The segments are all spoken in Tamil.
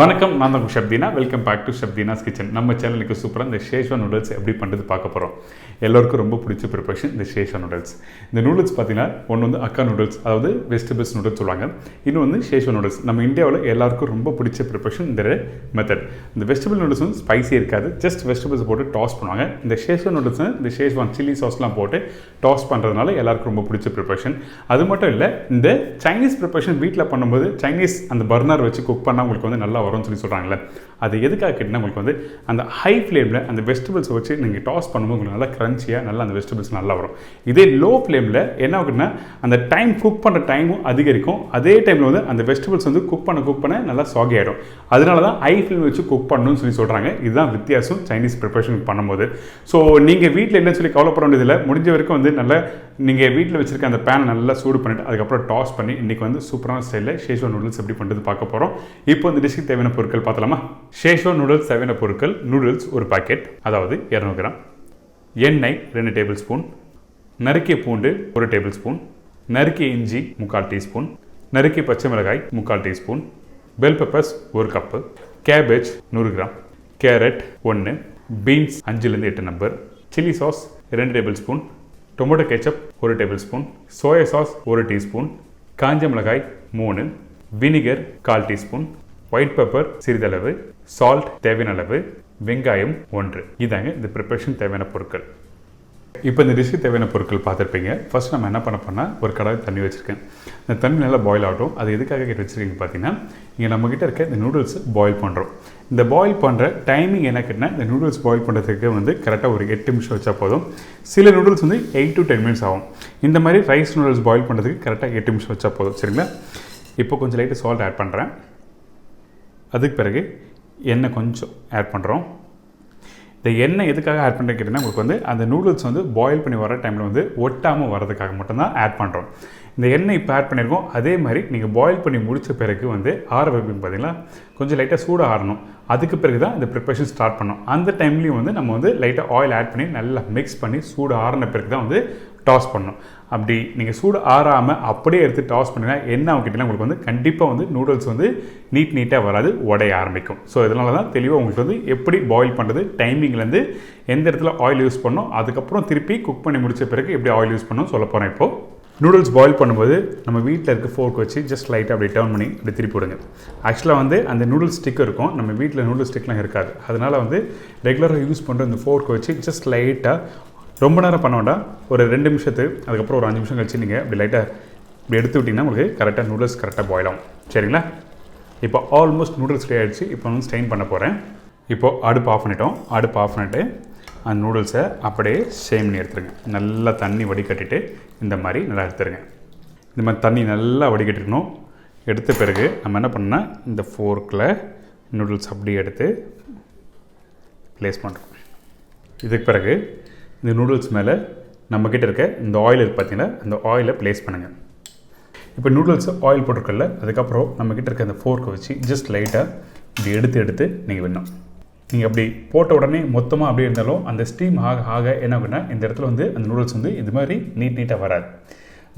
வணக்கம், நான் தான் Shabdeena. Welcome back to Shabdeena's kitchen. நம்ம சேனலுக்கு சூப்பராக இந்த ஷேஷ்வான் நூடுல்ஸ் எப்படி பண்ணுறது பார்க்க போகிறோம். எல்லோருக்கும் ரொம்ப பிடிச்ச ப்ரிப்பரேஷன் இந்த ஷேஷ்வான் நூடுல்ஸ். இந்த நூடுல்ஸ் பார்த்தீங்கன்னா ஒன்று வந்து அக்கா நூடுல்ஸ், அதாவது வெஜிடபிள்ஸ் நூடுல்ஸ் சொல்லுவாங்க. இன்னும் வந்து ஷேஷ்வான் நூடுல்ஸ். நம்ம இந்தியாவில் எல்லாருக்கும் ரொம்ப பிடிச்ச ப்ரிப்பரேஷன் இந்த மெத்தட். இந்த வெஜிடபிள் நூடுல்ஸ் வந்து ஸ்பைசி இருக்காது, ஜஸ்ட் வெஜிடபிள்ஸ் போட்டு டாஸ் பண்ணுவாங்க. இந்த ஷேஷ்வான் நூடுல்ஸ் இந்த ஷேஷ்வான் சில்லி சாஸ்லாம் போட்டு டாஸ் பண்ணுறதுனால எல்லாருக்கும் ரொம்ப பிடிச்ச ப்ரிப்பரேஷன். அது மட்டும் இல்லை, இந்த சைனீஸ் ப்ரிப்பரேஷன் வீட்டில் பண்ணும்போது சைனீஸ் அந்த பர்னர் வச்சு குக் பண்ணால் உங்களுக்கு வந்து நல்லா வரும்னு சொல்லி சொல்கிறாங்களே, அது எதுக்காக கேட்டிங்கன்னா உங்களுக்கு வந்து அந்த ஹை ஃப்ளேமில் அந்த வெஜிடபிள்ஸை வச்சு நீங்கள் டாஸ் பண்ணும்போது உங்களுக்கு நல்லா க்ரன்ச்சியாக நல்லா அந்த வெஜிடபிள்ஸ் நல்லா வரும். இதே லோ ஃப்ளேமில் என்ன ஆகுதுன்னா அந்த டைம் குக் பண்ணுற டைமும் அதிகரிக்கும், அதே டைமில் வந்து அந்த வெஜிடபிள்ஸ் வந்து குக் பண்ண நல்லா சாகி ஆகிடும். அதனால தான் ஹை ஃப்ளேம் வச்சு குக் பண்ணணும்னு சொல்லி சொல்கிறாங்க. இதுதான் வித்தியாசம் சைனீஸ் ப்ரிப்பரேஷன் பண்ணும்போது. ஸோ நீங்கள் வீட்டில் என்னன்னு சொல்லி கவலைப்பட வேண்டியதில்லை. முடிஞ்ச வரைக்கும் வந்து நல்லா நீங்கள் வீட்டில் வச்சுருக்க அந்த பேனை நல்லா சூடு பண்ணிவிட்டு அதுக்கப்புறம் டாஸ் பண்ணி இன்றைக்கி வந்து சூப்பரான ஸ்டைலில் ஷேஷ்வான் நூடுல்ஸ் எப்படி பண்ணுறது பார்க்க போகிறோம். இப்போ இந்த டிஷ்க்கு தேவையான பொருட்கள் பார்த்தலாமா? ஷேஷ்வான் நூடுல்ஸ் தேவையான பொருட்கள்: நூடுல்ஸ் ஒரு பாக்கெட், அதாவது 200 கிராம், எண்ணெய் 2 டேபிள் ஸ்பூன், நறுக்கிய பூண்டு 1 டேபிள் ஸ்பூன், நறுக்கிய இஞ்சி 3/4 டீஸ்பூன், நறுக்கிய பச்சை மிளகாய் 3/4 teaspoon, bell peppers 1 cup, cabbage 100 gram, carrot 1, beans 5-8 number, chilli sauce 2 table spoon, tomato ketchup 1 table spoon, soya sauce 1 teaspoon, காஞ்ச மிளகாய் 3, வினிகர் 1/4 டீஸ்பூன், ஒயிட் பெப்பர் சிறிதளவு, சால்ட் தேவையான அளவு, வெங்காயம் 1. இதாங்க இந்த ப்ரிப்பரேஷன் தேவையான பொருட்கள். இப்போ இந்த டிஷ்க்கு தேவையான பொருட்கள் பார்த்துருப்பீங்க. ஃபர்ஸ்ட் நம்ம என்ன பண்ண போனால் ஒரு கடாய் தண்ணி வச்சுருக்கேன். இந்த தண்ணி நல்லா பாயில் ஆகட்டும். அது எதுக்காக கேட்டு வச்சுருக்கீங்க பார்த்தீங்கன்னா, இங்கே நம்மக்கிட்ட இருக்க இந்த நூடுல்ஸ் பாயில் பண்ணுறோம். இந்த பாயில் பண்ணுற டைமிங் என்ன கேட்டினா, இந்த நூடுல்ஸ் பாயில் பண்ணுறதுக்கு வந்து கரெக்டாக ஒரு 8 நிமிஷம் வச்சா போதும். சில நூடுல்ஸ் வந்து 8 to 10 மினிட்ஸ் ஆகும். இந்த மாதிரி ரைஸ் நூடுல்ஸ் பாயில் பண்ணுறதுக்கு கரெக்டாக 8 நிமிஷம் வச்சா போதும். சரிங்களா? இப்போ கொஞ்சம் லைட்டு சால்ட் ஆட் பண்ணுறேன். அதுக்கு பிறகு எண்ணெய் கொஞ்சம் ஆட் பண்ணுறோம். இந்த எண்ணெய் எதுக்காக ஆட் பண்ணுறேன்னு கேட்டிங்கன்னா, உங்களுக்கு வந்து அந்த நூடுல்ஸ் வந்து பாயில் பண்ணி வர டைமில் வந்து ஒட்டாமல் வரதுக்காக மட்டும்தான் ஆட் பண்ணுறோம். இந்த எண்ணெய் இப்போ ஆட் பண்ணியிருக்கோம். அதே மாதிரி நீங்கள் பாயில் பண்ணி முடித்த பிறகு வந்து ஆற வைப்பீங்க பார்த்தீங்களா, கொஞ்சம் லைட்டாக சூடாக ஆறணும். அதுக்கு பிறகு தான் இந்த ப்ரிப்பரேஷன் ஸ்டார்ட் பண்ணோம். அந்த டைம்லேயும் வந்து நம்ம வந்து லைட்டாக ஆயில் ஆட் பண்ணி நல்லா மிக்ஸ் பண்ணி சூடு ஆறின பிறகு தான் வந்து டாஸ் பண்ணணும். அப்படி நீங்கள் சூடு ஆறாமல் அப்படியே எடுத்து டாஸ் பண்ணினா என்ன ஆகிட்டீங்கன்னா, உங்களுக்கு வந்து கண்டிப்பாக வந்து நூடுல்ஸ் வந்து நீட்டாக வராது, உடைய ஆரம்பிக்கும். ஸோ இதனால தான் தெளிவாக உங்களுக்கு வந்து எப்படி பாயில் பண்ணுறது, டைமிங்லேருந்து எந்த இடத்துல ஆயில் யூஸ் பண்ணணும், அதுக்கப்புறம் திருப்பி குக் பண்ணி முடித்த பிறகு எப்படி ஆயில் யூஸ் பண்ணணும் சொல்ல போகிறேன். இப்போது நூடுல்ஸ் பாயில் பண்ணும்போது நம்ம வீட்டில் இருக்க ஃபோர்க் வச்சு ஜஸ்ட் லைட்டாக அப்படி டர்ன் பண்ணி அப்படி திருப்பி விடுங்க. ஆக்சுவலாக வந்து அந்த நூடுல்ஸ் ஸ்டிக் இருக்கும், நம்ம வீட்டில் நூடுல்ஸ் ஸ்டிக்லாம் இருக்காது. அதனால் வந்து ரெகுலராக யூஸ் பண்ணுற இந்த ஃபோர்க் வச்சு ஜஸ்ட் லைட்டாக, ரொம்ப நேரம் பண்ண வேண்டாம், ஒரு 2 நிமிஷத்துக்கு, அதுக்கப்புறம் ஒரு 5 நிமிஷம் கழிச்சு நீங்கள் அப்படி லைட்டாக இப்படி எடுத்து விட்டிங்கன்னா உங்களுக்கு கரெக்டாக நூடுல்ஸ் கரெக்டாக பாயில் ஆகும். சரிங்களா? இப்போ ஆல்மோஸ்ட் நூடுல்ஸ் ரெடி ஆகிடுச்சு. இப்போ வந்து ஸ்ட்ரெயின் பண்ண போகிறேன். இப்போது அடுப்பு ஆஃப் பண்ணிட்டோம். அடுப்பு ஆஃப் பண்ணிட்டு அந்த நூடுல்ஸை அப்படியே ஸ்ட்ரெயின் பண்ணி எடுத்துருங்க. நல்லா தண்ணி வடிகட்டிட்டு இந்த மாதிரி நல்லா எடுத்துருங்க. இந்த மாதிரி தண்ணி நல்லா வடிகட்டிக்கணும். எடுத்த பிறகு நம்ம என்ன பண்ணால் இந்த ஃபோர்க்கில் நூடுல்ஸ் அப்படியே எடுத்து ப்ளேஸ் பண்ணுறோம். இதுக்கு பிறகு இந்த நூடுல்ஸ் மேலே நம்மக்கிட்ட இருக்க இந்த ஆயில் இருக்குது பார்த்தீங்கன்னா, அந்த ஆயிலை ப்ளேஸ் பண்ணுங்கள். இப்போ நூடுல்ஸ் ஆயில் போட்டிருக்கல, அதுக்கப்புறம் நம்மக்கிட்ட இருக்க அந்த ஃபோர்க்கை வச்சு ஜஸ்ட் லைட்டாக இப்படி எடுத்து நீங்கள் விடணும். நீங்கள் அப்படி போட்ட உடனே மொத்தமாக அப்படியே இருந்தாலும் அந்த ஸ்டீம் ஆக என்ன ஆகுன்னா, இந்த இடத்துல வந்து அந்த நூடுல்ஸ் வந்து இது மாதிரி நீட்டாக வராது.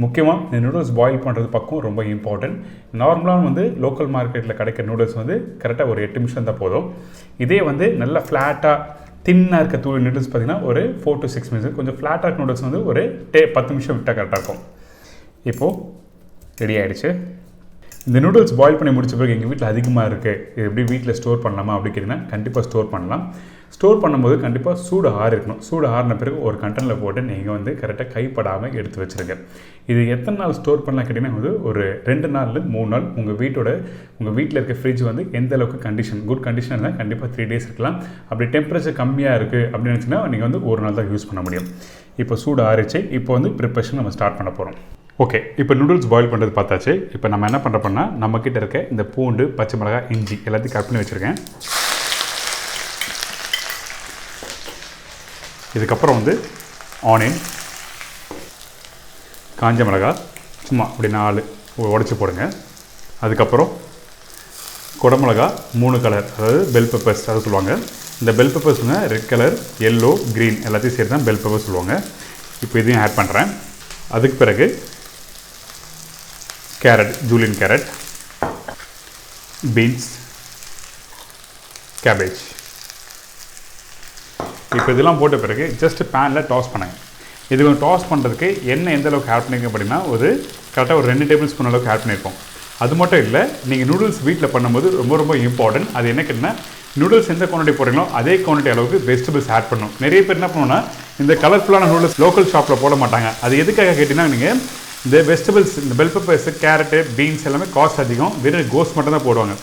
முக்கியமாக இந்த நூடுல்ஸ் பாயில் பண்ணுறது பக்கம் ரொம்ப இம்பார்ட்டன்ட். நார்மலாக வந்து லோக்கல் மார்க்கெட்டில் கிடைக்கிற நூடுல்ஸ் வந்து கரெக்டாக ஒரு 8 நிமிஷம் தான் போதும். இதே வந்து நல்லா ஃப்ளாட்டாக தின்னாக இருக்க தூள் நூடுல்ஸ் பார்த்திங்கன்னா ஒரு 4 to 6 மினிட்ஸ், கொஞ்சம் ஃப்ளாட்டாக இருக்க நூடுல்ஸ் வந்து ஒரு 10 நிமிஷம் விட்டால் கரெக்டாக இருக்கும். இப்போது ரெடி ஆகிடுச்சு. இந்த நூடுல்ஸ் பாயில் பண்ணி முடிச்ச பிறகு எங்கள் வீட்டில் அதிகமாக இருக்குது, இது எப்படி வீட்டில் ஸ்டோர் பண்ணலாமா அப்படி கேட்டிங்கன்னா, கண்டிப்பாக ஸ்டோர் பண்ணலாம். ஸ்டோர் பண்ணும்போது கண்டிப்பாக சூடு இருக்கணும். சூடு ஆறின பிறகு ஒரு கண்டெய்னரில் போட்டு நீங்கள் வந்து கரெக்டாக கைப்படாமல் எடுத்து வச்சுருங்க. இது எத்தனை நாள் ஸ்டோர் பண்ணலாம் கேட்டிங்கன்னா, வந்து ஒரு 2 நாள் 3 நாள் உங்கள் வீட்டில் இருக்க ஃப்ரிட்ஜ் வந்து எந்த அளவுக்கு குட் கண்டிஷன் இருந்தால் கண்டிப்பாக 3 days இருக்கலாம். அப்படி டெம்பரேச்சர் கம்மியாக இருக்குது அப்படின்னு நினச்சிங்கன்னா நீங்கள் வந்து ஒரு நாள் தான் யூஸ் பண்ண முடியும். இப்போ சூடு ஆறிச்சு. இப்போ வந்து ப்ரிப்பரேஷன் நம்ம ஸ்டார்ட் பண்ண போகிறோம். ஓகே, இப்போ நூடுல்ஸ் பாயில் பண்ணுறது பார்த்தாச்சு. இப்போ நம்ம என்ன பண்ணுறோம்னா, நம்மக்கிட்ட இருக்க இந்த பூண்டு, பச்சை மிளகாய், இஞ்சி எல்லாத்தையும் கட் பண்ணி வச்சுருக்கேன். இதுக்கப்புறம் வந்து ஆனியன், காஞ்ச மிளகாய் சும்மா அப்படி 4 உடச்சி போடுங்க. அதுக்கப்புறம் குடமிளகா 3 கலர், அதாவது பெல் பெப்பர்ஸ் அதை சொல்லுவாங்க. இந்த பெல் பெப்பர்ஸ்னா ரெட் கலர், எல்லோ, க்ரீன் எல்லாத்தையும் சேர்த்து தான் பெல் பெப்பர்ஸ் சொல்லுவாங்க. இப்போ இதையும் ஆட் பண்ணுறேன். அதுக்கு பிறகு carrot, Julian carrot, beans, cabbage. இப்போ இதெல்லாம் போட்ட பிறகு ஜஸ்ட் பேனில் டாஸ் பண்ணுங்க. இது டாஸ் பண்ணுறதுக்கு எண்ணெய் எந்த அளவுக்கு ஆட் பண்ணிங்க அப்படின்னா கரெக்டாக ஒரு 2 டேபிள் ஸ்பூன் அளவுக்கு ஆட் பண்ணியிருக்கோம். அது மட்டும் இல்லை, நீங்கள் நூடுல்ஸ் வீட்டில் பண்ணும்போது ரொம்ப இம்பார்ட்டன்ட். அது என்ன கேட்டிங்கன்னா, நூடுல்ஸ் எந்த குவான்டிட்டி போடுறீங்களோ அதே குவான்டிட்டி அளவுக்கு வெஜிடபிள்ஸ் ஆட் பண்ணணும். நிறைய பேர் என்ன பண்ணுவோன்னா, இந்த கலர்ஃபுல்லான நூடுல்ஸ் லோக்கல் ஷாப்பில் போட மாட்டாங்க. அது எதுக்காக கேட்டிங்கன்னா, நீங்கள் இந்த வெஜிடபிள்ஸ், இந்த பெல் பெப்பர்ஸ், கேரட்டு, பீன்ஸ் எல்லாமே காஸ்ட் அதிகம். வெறும் கோஸ் மட்டும் தான் போடுவாங்க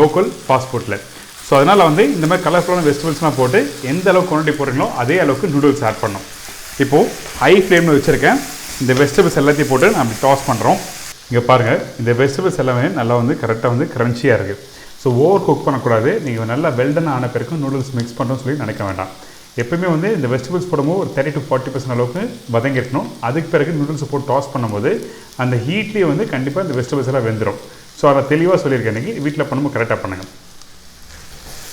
லோக்கல் ஃபாஸ்ட் ஃபுட்டில். ஸோ அதனால் இந்த மாதிரி கலர்ஃபுல்லான வெஜிடபிள்ஸ்லாம் போட்டு எந்த அளவுக்கு குவான்டிட்டி போடுறீங்களோ அதே அளவுக்கு நூடுல்ஸ் ஆட் பண்ணணும். இப்போது ஹை ஃப்ளேமில் வச்சுருக்கேன். இந்த வெஜிடபிள்ஸ் எல்லாத்தையும் போட்டு நம்ம டாஸ் பண்ணுறோம். இங்கே பாருங்கள், இந்த வெஜிடபிள்ஸ் எல்லாமே நல்லா கரெக்டாக க்ரன்ச்சியாக இருக்குது. ஸோ ஓவர் குக் பண்ணக்கூடாது. நீங்கள் நல்லா வெல்டன் ஆன பிறகு நூடுல்ஸ் மிக்ஸ் பண்ணுறோன்னு சொல்லி நினைக்க வேண்டாம். எப்பவுமே இந்த வெஜிடபிள்ஸ் போடும்போது ஒரு 30 to 40% அளவுக்கு வதங்கிடணும். அதுக்கு பிறகு நூடுல்ஸ் போட்டு டாஸ் பண்ணும்போது அந்த ஹீட்லேயே கண்டிப்பாக இந்த வெஜிடபிள்ஸ் எல்லாம் வெந்துடும். ஸோ அதை தெளிவாக சொல்லியிருக்கேன். இன்றைக்கி வீட்டில் பண்ணும்போது கரெக்டாக பண்ணுங்கள்.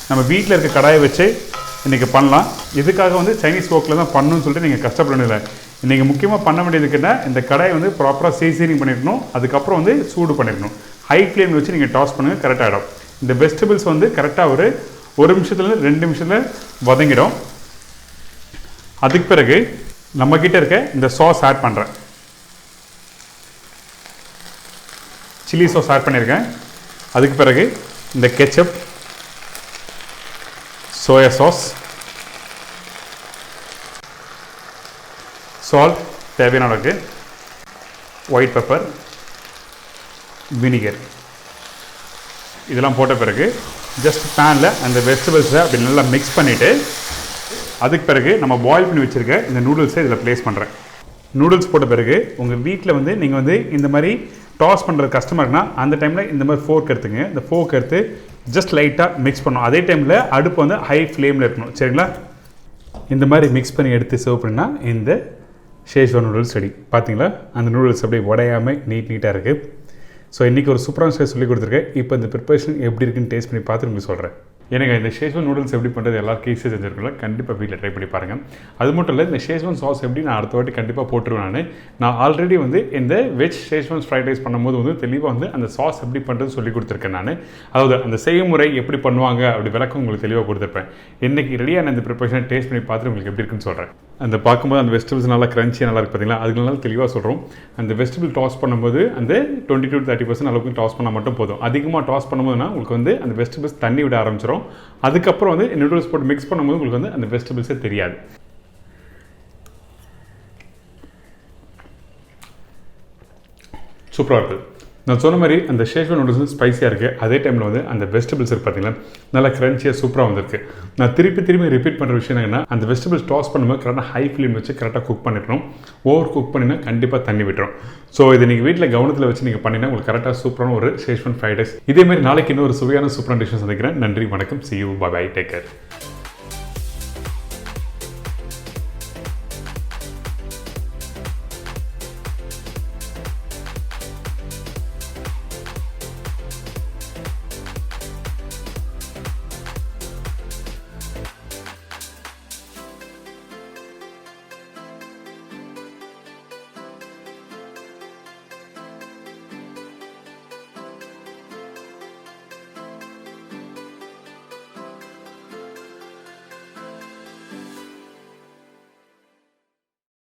நம்ம வீட்டில் இருக்க கடாயை வச்சு இன்றைக்கி பண்ணலாம். இதுக்காக சைனீஸ் ஓக்கில் தான் பண்ணணும்னு சொல்லிட்டு நீங்கள் கஷ்டப்படணும்ல. இன்றைக்கி முக்கியமாக பண்ண வேண்டியதுக்குன்னா, இந்த கடாயை ப்ராப்பராக சீசனிங் பண்ணிடணும். அதுக்கப்புறம் சூடு பண்ணிடணும். ஹை ஃப்ளேமில் வச்சு நீங்கள் டாஸ் பண்ணுங்கள், கரெக்டாகிடும். இந்த வெஜிடபிள்ஸ் கரெக்டாக ஒரு 1 நிமிஷத்துலேருந்து 2 நிமிஷத்தில் வதங்கிடும். அதுக்கு பிறகு நம்மக்கிட்ட இருக்க இந்த சாஸ் ஆட் பண்ணுறேன். சில்லி சாஸ் ஆட் பண்ணியிருக்கேன். அதுக்கு பிறகு இந்த கெச்சப், சோயா சாஸ், சால்ட் தேவையான அளவுக்கு, ஒயிட் பெப்பர், வினிகர் இதெல்லாம் போட்ட பிறகு ஜஸ்ட் பேனில் அந்த வெஜிடபிள்ஸை அப்படி நல்லா மிக்ஸ் பண்ணிவிட்டு, அதுக்கு பிறகு நம்ம பாயில் பண்ணி வச்சுருக்க இந்த நூடுல்ஸை இதில் ப்ளேஸ் பண்ணுறேன். நூடுல்ஸ் போட்ட பிறகு உங்கள் வீட்டில் நீங்கள் இந்த மாதிரி டாஸ் பண்ணுறது கஷ்டமாக அந்த டைமில் இந்த மாதிரி ஃபோர்க் எடுத்துங்க. இந்த ஃபோர்க் எடுத்து ஜஸ்ட் லைட்டாக மிக்ஸ் பண்ணணும். அதே டைமில் அடுப்பு ஹை ஃப்ளேமில் இருக்கணும். சரிங்களா? இந்த மாதிரி மிக்ஸ் பண்ணி எடுத்து சர்வ் பண்ணினா இந்த ஷேஷ்வான் நூடுல்ஸ் ரெடி. பார்த்தீங்களா, அந்த நூடுல்ஸ் அப்படியே உடையாமல் நீட்டாக இருக்குது. ஸோ இன்றைக்கி ஒரு சூப்பரான ஸ்டேஜ் சொல்லி கொடுத்துருக்கேன். இப்போ இந்த ப்ரிப்பரேஷன் எப்படி இருக்குன்னு டேஸ்ட் பண்ணி பார்த்து உங்களுக்கு சொல்கிறேன். எனக்கு இந்த ஷேஷ்வான் நூடுல்ஸ் எப்படி பண்ணுறது எல்லாருக்கும் ஈஸியாக செஞ்சுருக்கல. கண்டிப்பாக வீட்டில் ட்ரை பண்ணி பாருங்கள். அது மட்டும் இல்லை, இந்த ஷேஷ்வான் சாஸ் எப்படி நான் அடுத்த வாட்டி கண்டிப்பாக போட்டுருவேன். நான் ஆல்ரெடி இந்த வெஜ் ஷேஷ்வான் ஃப்ரைட் ரைஸ் பண்ணும்போது தெளிவாக அந்த சாஸ் எப்படி பண்ணுறது சொல்லி கொடுத்துருக்கேன். நான் அதாவது அந்த செய்முறை எப்படி பண்ணுவாங்க அப்படி விளக்கம் உங்களுக்கு தெளிவாக கொடுத்துருப்பேன். இன்றைக்கி ரெடியான இந்த ப்ரிப்பரேஷன் டேஸ்ட் பண்ணி பார்த்துட்டு உங்களுக்கு எப்படி இருக்குன்னு சொல்கிறேன். அந்த பார்க்கும்போது அந்த வெஜிடபிள்ஸ் நல்லா க்ரன்ச்சியாக நல்லா இருக்குது பார்த்தீங்களா? அதுக்கு நல்லா தெளிவாக சொல்கிறோம். அந்த வெஜிடபிள் டாஸ் பண்ணும்போது அந்த 20 to 30% அளவுக்கு டாஸ் பண்ணால் மட்டும் போதும். அதிகமாக டாஸ் பண்ணும்போதுனா உங்களுக்கு அந்த வெஜிடபிள்ஸ் தண்ணி விட ஆரம்பிச்சிடும். அதுக்கப்புறம் நூடுல்ஸ் போட்டு மிக்ஸ் பண்ணும்போது உங்களுக்கு அந்த வெஜிடபிள்ஸே தெரியாது. சூப்பராக இருக்குது. நான் சொன்ன மாதிரி அந்த ஷேஷ்வான் நூடுல்ஸ் ஸ்பைஸியாக இருக்குது. அதே டைமில் அந்த வெஜிடபிள்ஸ் இருக்குது பார்த்தீங்களா, நல்லா க்ரன்ச்சியாக சூப்பராக வந்திருக்கு. நான் திருப்பி ரிப்பீட் பண்ணுற விஷயம் என்னன்னா, அந்த வெஜிடபிள்ஸ் டாஸ் பண்ணும்போது கரெக்டாக ஹை ஃப்ளேம் வச்சு கரெக்டாக குக் பண்ணிடணும். ஓவர் குக் பண்ணினா கண்டிப்பாக தண்ணி விட்டுரும். ஸோ இது நீங்கள் வீட்டில் கவனத்தில் வச்சு நீங்கள் பண்ணினா உங்களுக்கு கரெக்டாக சூப்பரான ஒரு ஷேஷ்வான் ஃப்ரைட் ரைஸ். இதேமாதிரி நாளைக்கு இன்னும் ஒரு சுவையான சூப்பரான டிஷ்ஷஸ் சந்திக்கிறேன். நன்றி, வணக்கம், see you, bye bye, take care.